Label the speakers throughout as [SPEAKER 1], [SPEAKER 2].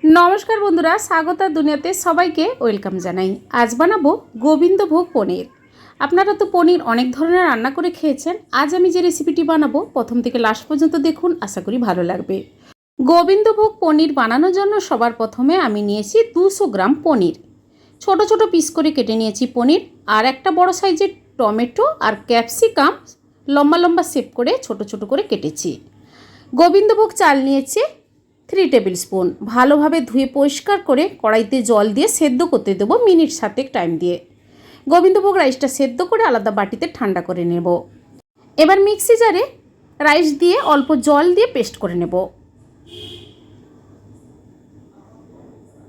[SPEAKER 1] नमस्कार बंधुरा स्वागत दुनियाते सबाइके वेलकाम जानाई। आज बानाबो गोविंदभोग पनीर। आपनारा तो पनीर अनेक धरनेर रान्ना करे खेयेछेन। आज आमी जे रेसिपिटी बानाबो प्रथम थेके लास्ट पर्यन्त देखुन, आशा करी भालो लागबे। गोविंदभोग पनीर बानानोर जन्य सबार प्रथमे आमी नियेछि 200 ग्राम पनीर। छोटो छोटो पिस करे केटे नियेछि पनीर और एकटा बड़ो साइजेर टमेटो और कैप्सिकाम लम्बा लम्बा शेप करे छोटो छोटो करे केटेछि। गोविंदभोग चाल नियेछि 3 टेबिल स्पून। भालोभाबे धुए परिष्कार करे कड़ाईते जल दिए सेদ্ধ करते देव मिनिट 7 टाइम दिए। गोविंदभोग राइसटा सेদ্ধ करे आलादा बाटीते ठंडा करे नेब। एबार मिक्सि जारे राइस दिए अल्प जल दिए पेस्ट करे नेब।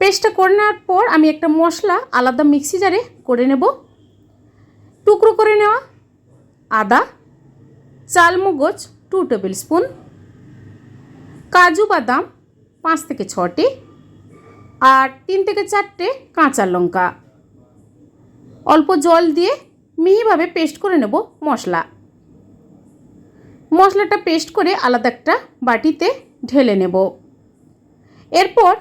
[SPEAKER 1] पेस्टटा करे नेওয়ার पर आमी एकटा मशला आलादा मिक्सि जारे करे नेब। टुकरो करे नेওয়া आदा, चालमगज 2 टेबिल स्पून, काजू बादाम 5 থেকে 6টি और 3 থেকে 4টে কাঁচা লঙ্কা অল্প জল দিয়ে মিহিভাবে পেস্ট করে নেব। মশলাটা পেস্ট করে আলাদা একটা বাটিতে ঢেলে নেব। এরপর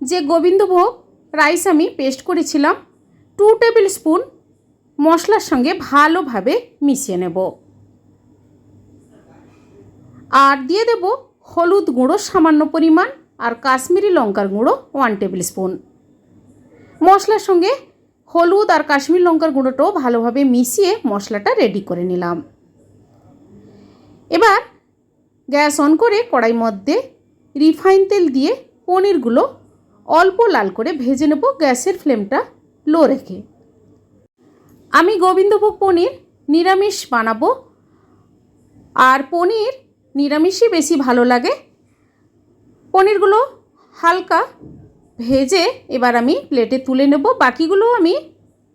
[SPEAKER 1] যে গোবিন্দভোগ রাইস আমি পেস্ট করেছিলাম 2 টেবিল স্পুন মশলার সঙ্গে ভালোভাবে মিশিয়ে নেব আর দিয়ে দেব হলুদ গুঁড়ো সামান্য পরিমাণ और काश्मीरी लंकार गुঁড়ো 1 टेबिल स्पून। मशलार संगे हलुद और काश्मीरी लंकार गुঁড়োটাও ভালোভাবে মিশিয়ে মশলাটা রেডি করে নিলাম। এবার গ্যাস অন করে কড়াই মধ্যে রিফাইন তেল দিয়ে পনিরগুলো অল্প লাল করে ভেজে নেব গ্যাসের ফ্লেমটা লো রেখে। আমি গোবিন্দভোগ পনির নিরামিষ বানাবো আর পনির নিরামিষই বেশি ভালো লাগে। পনিরগুলো হালকা ভেজে এবার আমি প্লেটে তুলে নেব। বাকিগুলো আমি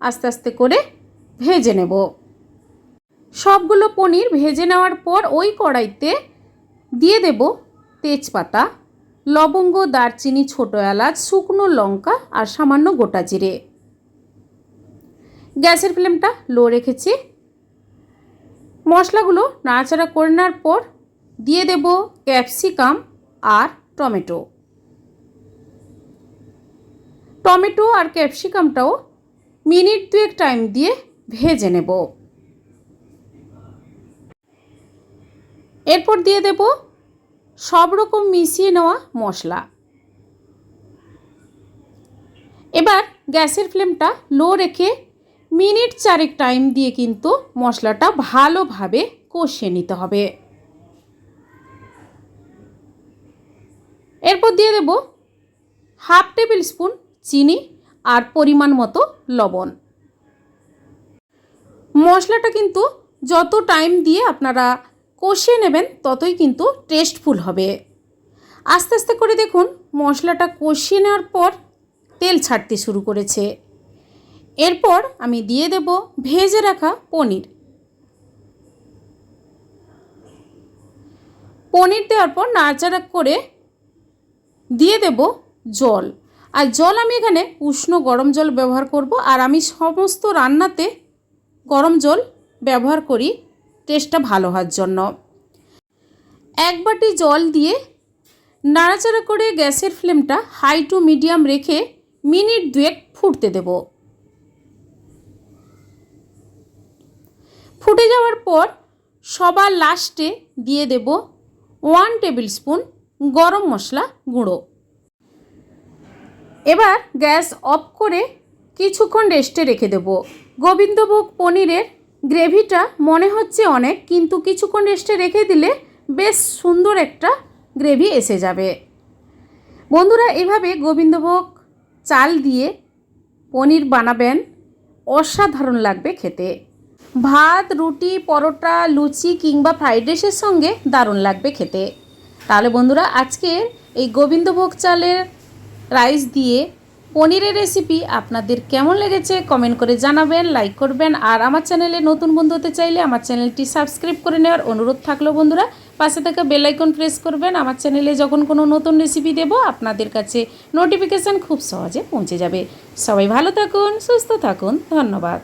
[SPEAKER 1] আস্তে আস্তে করে ভেজে নেব। সবগুলো পনির ভেজে নেওয়ার পর ওই কড়াইতে দিয়ে দেব তেজপাতা, লবঙ্গ, দারচিনি, ছোটো এলাচ, শুকনো লঙ্কা আর সামান্য গোটা জিরে। গ্যাসের ফ্লেমটা লো রেখেছি। মশলাগুলো নাড়াচাড়া করে নেওয়ার পর দিয়ে দেব ক্যাপসিকাম আর टमेटो और कैप्सिकामटाও मिनिट 2 टाइम दिए भेजे नेब। एरपर दिए देब सब रकम मिशिए नेওয়া मशला। एबार गैसेर फ्लेमटा लो रेखे मिनिट 4 टाइम दिए किन्तु मशलाटा भालोभाबे कषिয়ে নিতে হবে। एरपर दिए देब हाफ टेबिल स्पून चीनी और परिमाण मतो लवण। मशलाटा किन्तु যত टाइम दिए आपनारा कषिয়ে नेবেন ততই কিন্তু টেস্টফুল হবে। आस्ते आस्ते করে দেখুন মশলাটা কষিয়ে নেওয়ার পর তেল ছাড়তে শুরু করেছে। এরপর আমি দিয়ে দেব ভেজে রাখা পনির। পনির দেওয়ার পর নাড়াচাড়া করে দিয়ে দেব জল। আর জল আমি এখানে উষ্ণ গরম জল ব্যবহার করব। আর আমি সমস্ত রান্নাতে গরম জল ব্যবহার করি টেস্টটা ভালো হওয়ার জন্য। এক বাটি জল দিয়ে নাড়াচাড়া করে গ্যাসের ফ্লেমটা হাই টু মিডিয়াম রেখে মিনিট 2 ফুটতে দেব। ফুটে যাওয়ার পর সবার লাস্টে দিয়ে দেব 1 টেবিল স্পুন गरम मशला गुঁড়ো। एबार गैस अफ करे किछुक्षण रेस्टे रेखे देब। गोविंदभोग पनीरेर ग्रेभिटा मने हच्छे अनेक किन्तु किछुक्षण रेस्टे रेखे दिले बेश सुंदर एकटा ग्रेभि एसे जाबे। बंधुरा एइभाবে गोविंदभोग चाल दिए पनीर बानाबेन, असाधारण लागबे खेते। भात, रुटी, परोटा, लुचि किंबा फ्राइड राइसेर संगे दारुण लागबे खेते। তাহলে বন্ধুরা আজকের এই গোবিন্দভোগ চালের রাইস দিয়ে পনিরের রেসিপি আপনাদের কেমন লেগেছে কমেন্ট করে জানাবেন, লাইক করবেন আর আমার চ্যানেলে নতুন বন্ধু হতে চাইলে আমার চ্যানেলটি সাবস্ক্রাইব করে নেওয়ার অনুরোধ থাকলো। বন্ধুরা পাশে থাকা বেল আইকন প্রেস করবেন। আমার চ্যানেলে যখন কোনো নতুন রেসিপি দেব আপনাদের কাছে নোটিফিকেশন খুব সহজে পৌঁছে যাবে। সবাই ভালো থাকুন, সুস্থ থাকুন, ধন্যবাদ।